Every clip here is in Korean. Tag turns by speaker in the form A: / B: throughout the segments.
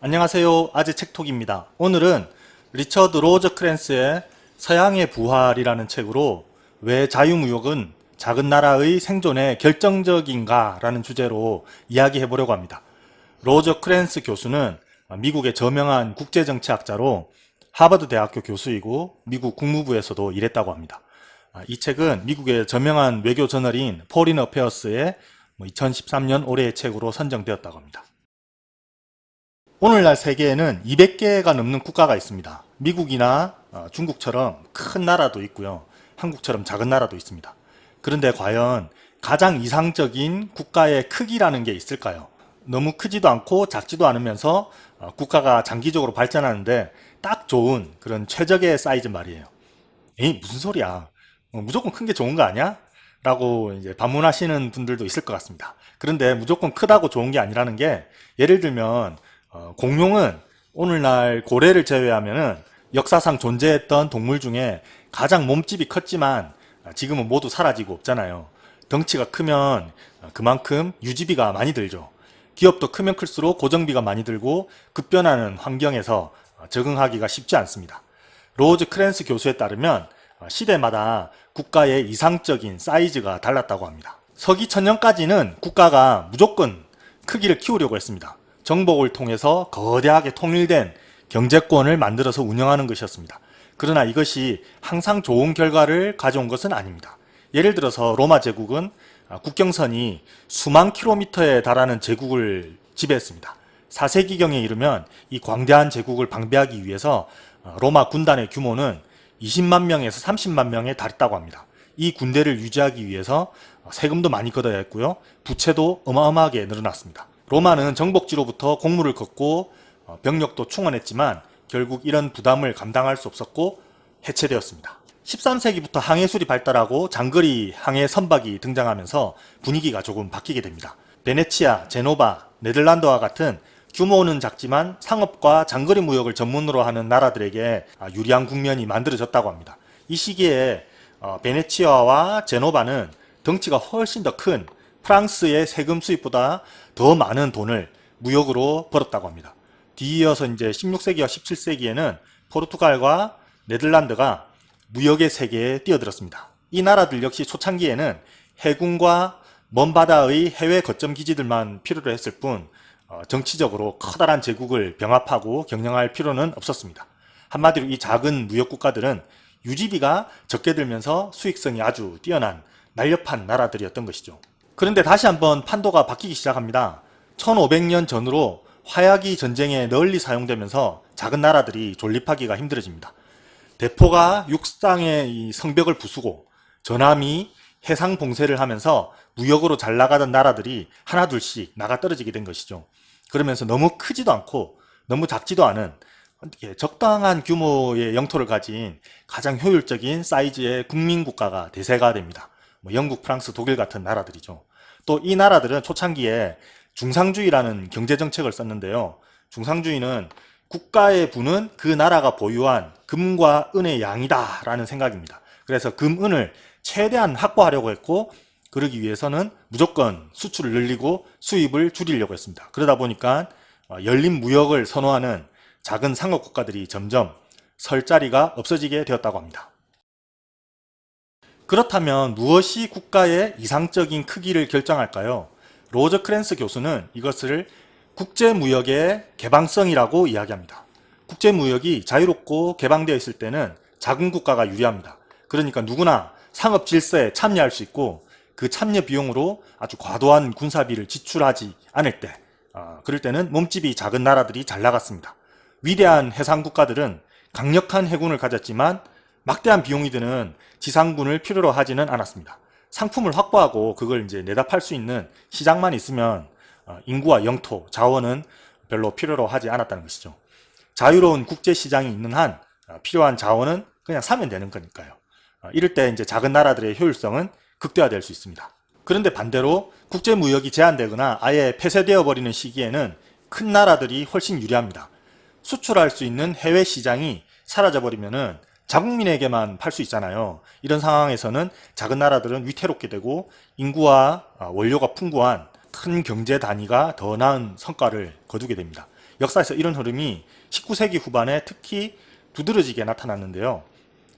A: 안녕하세요. 아재 책톡입니다. 오늘은 리처드 로저크랜스의 서양의 부활이라는 책으로 왜 자유무역은 작은 나라의 생존에 결정적인가 라는 주제로 이야기해 보려고 합니다. 로저크랜스 교수는 미국의 저명한 국제정치학자로 하버드 대학교 교수이고 미국 국무부에서도 일했다고 합니다. 이 책은 미국의 저명한 외교 저널인 포린 어페어스의 2013년 올해의 책으로 선정되었다고 합니다. 오늘날 세계에는 200개가 넘는 국가가 있습니다. 미국이나 중국처럼 큰 나라도 있고요. 한국처럼 작은 나라도 있습니다. 그런데 과연 가장 이상적인 국가의 크기라는 게 있을까요? 너무 크지도 않고 작지도 않으면서 국가가 장기적으로 발전하는데 딱 좋은 그런 최적의 사이즈 말이에요. 에이, 무슨 소리야. 무조건 큰 게 좋은 거 아니야? 라고 이제 반문하시는 분들도 있을 것 같습니다. 그런데 무조건 크다고 좋은 게 아니라는 게, 예를 들면 공룡은 오늘날 고래를 제외하면은 역사상 존재했던 동물 중에 가장 몸집이 컸지만 지금은 모두 사라지고 없잖아요. 덩치가 크면 그만큼 유지비가 많이 들죠. 기업도 크면 클수록 고정비가 많이 들고 급변하는 환경에서 적응하기가 쉽지 않습니다. 로즈크랜스 교수에 따르면 시대마다 국가의 이상적인 사이즈가 달랐다고 합니다. 서기 천년까지는 국가가 무조건 크기를 키우려고 했습니다. 정복을 통해서 거대하게 통일된 경제권을 만들어서 운영하는 것이었습니다. 그러나 이것이 항상 좋은 결과를 가져온 것은 아닙니다. 예를 들어서 로마 제국은 국경선이 수만 킬로미터에 달하는 제국을 지배했습니다. 4세기경에 이르면 이 광대한 제국을 방비하기 위해서 로마 군단의 규모는 20만 명에서 30만 명에 달했다고 합니다. 이 군대를 유지하기 위해서 세금도 많이 걷어야 했고요. 부채도 어마어마하게 늘어났습니다. 로마는 정복지로부터 공물을 걷고 병력도 충원했지만 결국 이런 부담을 감당할 수 없었고 해체되었습니다. 13세기부터 항해술이 발달하고 장거리 항해 선박이 등장하면서 분위기가 조금 바뀌게 됩니다. 베네치아, 제노바, 네덜란드와 같은 규모는 작지만 상업과 장거리 무역을 전문으로 하는 나라들에게 유리한 국면이 만들어졌다고 합니다. 이 시기에 베네치아와 제노바는 덩치가 훨씬 더 큰 프랑스의 세금 수입보다 더 많은 돈을 무역으로 벌었다고 합니다. 뒤이어서 이제 16세기와 17세기에는 포르투갈과 네덜란드가 무역의 세계에 뛰어들었습니다. 이 나라들 역시 초창기에는 해군과 먼 바다의 해외 거점 기지들만 필요로 했을 뿐 정치적으로 커다란 제국을 병합하고 경영할 필요는 없었습니다. 한마디로 이 작은 무역 국가들은 유지비가 적게 들면서 수익성이 아주 뛰어난 날렵한 나라들이었던 것이죠. 그런데 다시 한번 판도가 바뀌기 시작합니다. 1500년 전으로 화약이 전쟁에 널리 사용되면서 작은 나라들이 존립하기가 힘들어집니다. 대포가 육상의 이 성벽을 부수고 전함이 해상 봉쇄를 하면서 무역으로 잘 나가던 나라들이 하나둘씩 나가 떨어지게 된 것이죠. 그러면서 너무 크지도 않고 너무 작지도 않은 적당한 규모의 영토를 가진 가장 효율적인 사이즈의 국민국가가 대세가 됩니다. 영국, 프랑스, 독일 같은 나라들이죠. 또 이 나라들은 초창기에 중상주의라는 경제정책을 썼는데요. 중상주의는 국가의 부는 그 나라가 보유한 금과 은의 양이다 라는 생각입니다. 그래서 금, 은을 최대한 확보하려고 했고, 그러기 위해서는 무조건 수출을 늘리고 수입을 줄이려고 했습니다. 그러다 보니까 열린 무역을 선호하는 작은 상업 국가들이 점점 설 자리가 없어지게 되었다고 합니다. 그렇다면 무엇이 국가의 이상적인 크기를 결정할까요? 로저크랜스 교수는 이것을 국제무역의 개방성이라고 이야기합니다. 국제무역이 자유롭고 개방되어 있을 때는 작은 국가가 유리합니다. 그러니까 누구나 상업 질서에 참여할 수 있고 그 참여 비용으로 아주 과도한 군사비를 지출하지 않을 때, 그럴 때는 몸집이 작은 나라들이 잘 나갔습니다. 위대한 해상 국가들은 강력한 해군을 가졌지만 막대한 비용이 드는 지상군을 필요로 하지는 않았습니다. 상품을 확보하고 그걸 이제 내다 팔 수 있는 시장만 있으면 인구와 영토, 자원은 별로 필요로 하지 않았다는 것이죠. 자유로운 국제시장이 있는 한 필요한 자원은 그냥 사면 되는 거니까요. 이럴 때 이제 작은 나라들의 효율성은 극대화될 수 있습니다. 그런데 반대로 국제무역이 제한되거나 아예 폐쇄되어 버리는 시기에는 큰 나라들이 훨씬 유리합니다. 수출할 수 있는 해외 시장이 사라져 버리면은 자국민에게만 팔 수 있잖아요. 이런 상황에서는 작은 나라들은 위태롭게 되고 인구와 원료가 풍부한 큰 경제 단위가 더 나은 성과를 거두게 됩니다. 역사에서 이런 흐름이 19세기 후반에 특히 두드러지게 나타났는데요.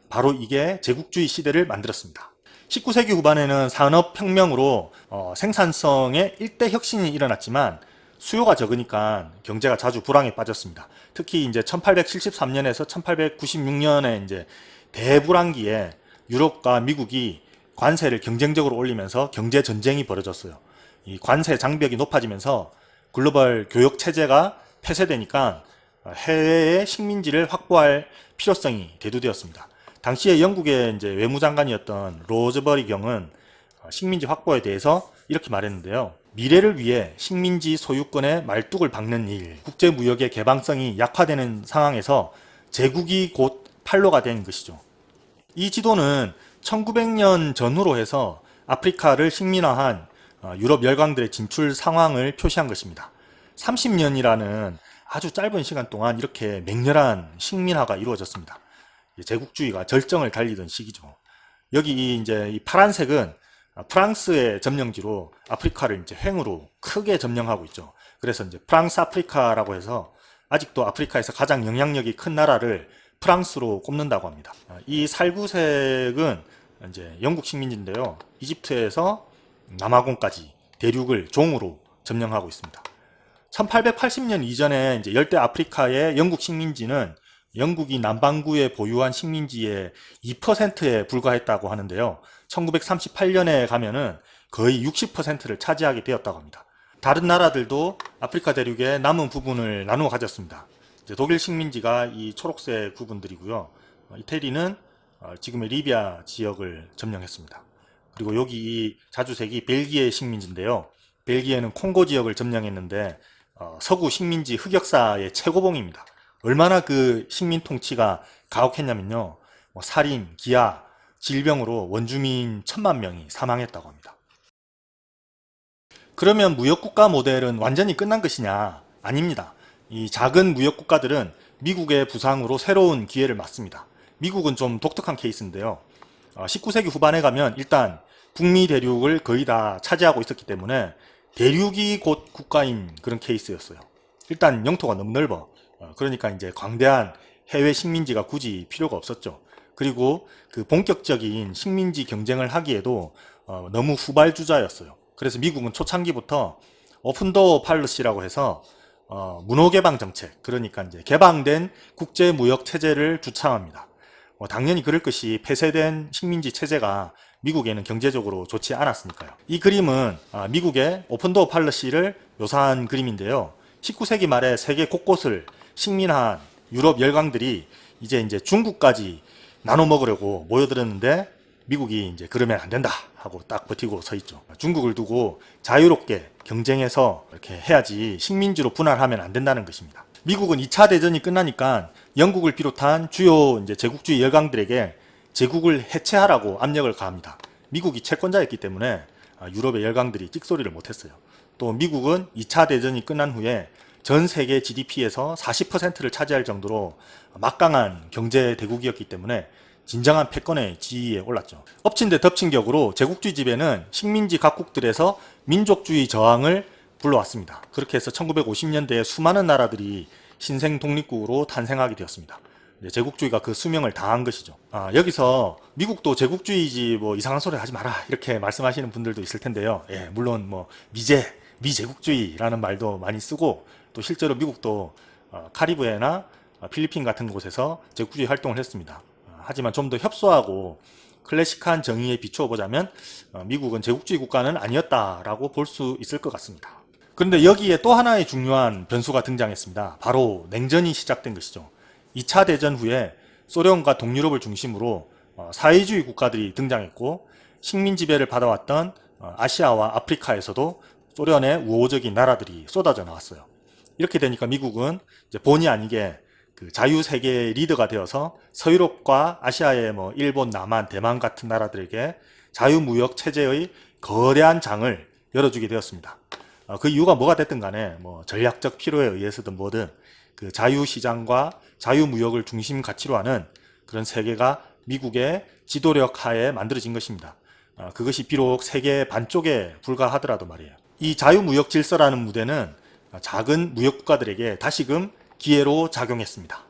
A: 바로 이게 제국주의 시대를 만들었습니다. 19세기 후반에는 산업혁명으로 생산성의 일대 혁신이 일어났지만 수요가 적으니까 경제가 자주 불황에 빠졌습니다. 특히 이제 1873년에서 1896년에 이제 대불황기에 유럽과 미국이 관세를 경쟁적으로 올리면서 경제 전쟁이 벌어졌어요. 이 관세 장벽이 높아지면서 글로벌 교역 체제가 폐쇄되니까 해외의 식민지를 확보할 필요성이 대두되었습니다. 당시에 영국의 이제 외무장관이었던 로즈버리 경은 식민지 확보에 대해서 이렇게 말했는데요. 미래를 위해 식민지 소유권의 말뚝을 박는 일, 국제무역의 개방성이 약화되는 상황에서 제국이 곧 판로가 된 것이죠. 이 지도는 1900년 전후로 해서 아프리카를 식민화한 유럽 열강들의 진출 상황을 표시한 것입니다. 30년이라는 아주 짧은 시간 동안 이렇게 맹렬한 식민화가 이루어졌습니다. 제국주의가 절정을 달리던 시기죠. 여기 이제 이 파란색은 프랑스의 점령지로 아프리카를 이제 횡으로 크게 점령하고 있죠. 그래서 이제 프랑스 아프리카라고 해서 아직도 아프리카에서 가장 영향력이 큰 나라를 프랑스로 꼽는다고 합니다. 이 살구색은 이제 영국 식민지인데요. 이집트에서 남아공까지 대륙을 종으로 점령하고 있습니다. 1880년 이전에 이제 열대 아프리카의 영국 식민지는 영국이 남반구에 보유한 식민지의 2%에 불과했다고 하는데요. 1938년에 가면은 거의 60%를 차지하게 되었다고 합니다. 다른 나라들도 아프리카 대륙의 남은 부분을 나누어 가졌습니다. 이제 독일 식민지가 이 초록색 부분들이고요. 이태리는 지금의 리비아 지역을 점령했습니다. 그리고 여기 이 자주색이 벨기에 식민지인데요. 벨기에는 콩고 지역을 점령했는데 서구 식민지 흑역사의 최고봉입니다. 얼마나 그 식민 통치가 가혹했냐면요. 살인, 기아, 질병으로 원주민 1000만 명이 사망했다고 합니다. 그러면 무역국가 모델은 완전히 끝난 것이냐? 아닙니다. 이 작은 무역국가들은 미국의 부상으로 새로운 기회를 맞습니다. 미국은 좀 독특한 케이스인데요. 19세기 후반에 가면 일단 북미 대륙을 거의 다 차지하고 있었기 때문에 대륙이 곧 국가인 그런 케이스였어요. 일단 영토가 너무 넓어. 그러니까 이제 광대한 해외 식민지가 굳이 필요가 없었죠. 그리고 그 본격적인 식민지 경쟁을 하기에도 너무 후발주자였어요. 그래서 미국은 초창기부터 오픈도어 팔러시라고 해서 문호 개방 정책, 그러니까 이제 개방된 국제 무역 체제를 주창합니다. 당연히 그럴 것이 폐쇄된 식민지 체제가 미국에는 경제적으로 좋지 않았으니까요. 이 그림은 미국의 오픈도어 팔러시를 묘사한 그림인데요. 19세기 말에 세계 곳곳을 식민한 유럽 열강들이 이제 중국까지 나눠 먹으려고 모여들었는데 미국이 이제 그러면 안 된다 하고 딱 버티고 서 있죠. 중국을 두고 자유롭게 경쟁해서 이렇게 해야지 식민지로 분할하면 안 된다는 것입니다. 미국은 2차 대전이 끝나니까 영국을 비롯한 주요 이제 제국주의 열강들에게 제국을 해체하라고 압력을 가합니다. 미국이 채권자였기 때문에 유럽의 열강들이 찍소리를 못했어요. 또 미국은 2차 대전이 끝난 후에 전 세계 GDP에서 40%를 차지할 정도로 막강한 경제 대국이었기 때문에 진정한 패권의 지위에 올랐죠. 엎친 데 덮친 격으로 제국주의 지배는 식민지 각국들에서 민족주의 저항을 불러왔습니다. 그렇게 해서 1950년대에 수많은 나라들이 신생 독립국으로 탄생하게 되었습니다. 제국주의가 그 수명을 다한 것이죠. 여기서 미국도 제국주의지 뭐 이상한 소리 하지 마라 이렇게 말씀하시는 분들도 있을 텐데요. 물론 뭐 미제국주의라는 말도 많이 쓰고 또 실제로 미국도 카리브해나 필리핀 같은 곳에서 제국주의 활동을 했습니다. 하지만 좀 더 협소하고 클래식한 정의에 비추어 보자면 미국은 제국주의 국가는 아니었다라고 볼 수 있을 것 같습니다. 그런데 여기에 또 하나의 중요한 변수가 등장했습니다. 바로 냉전이 시작된 것이죠. 2차 대전 후에 소련과 동유럽을 중심으로 사회주의 국가들이 등장했고 식민 지배를 받아왔던 아시아와 아프리카에서도 소련의 우호적인 나라들이 쏟아져 나왔어요. 이렇게 되니까 미국은 이제 본의 아니게 그 자유세계의 리더가 되어서 서유럽과 아시아의 뭐 일본, 남한, 대만 같은 나라들에게 자유무역 체제의 거대한 장을 열어주게 되었습니다. 그 이유가 뭐가 됐든 간에 뭐 전략적 필요에 의해서든 뭐든 그 자유시장과 자유무역을 중심 가치로 하는 그런 세계가 미국의 지도력 하에 만들어진 것입니다. 그것이 비록 세계 반쪽에 불과하더라도 말이에요. 이 자유무역 질서라는 무대는 작은 무역국가들에게 다시금 기회로 작용했습니다.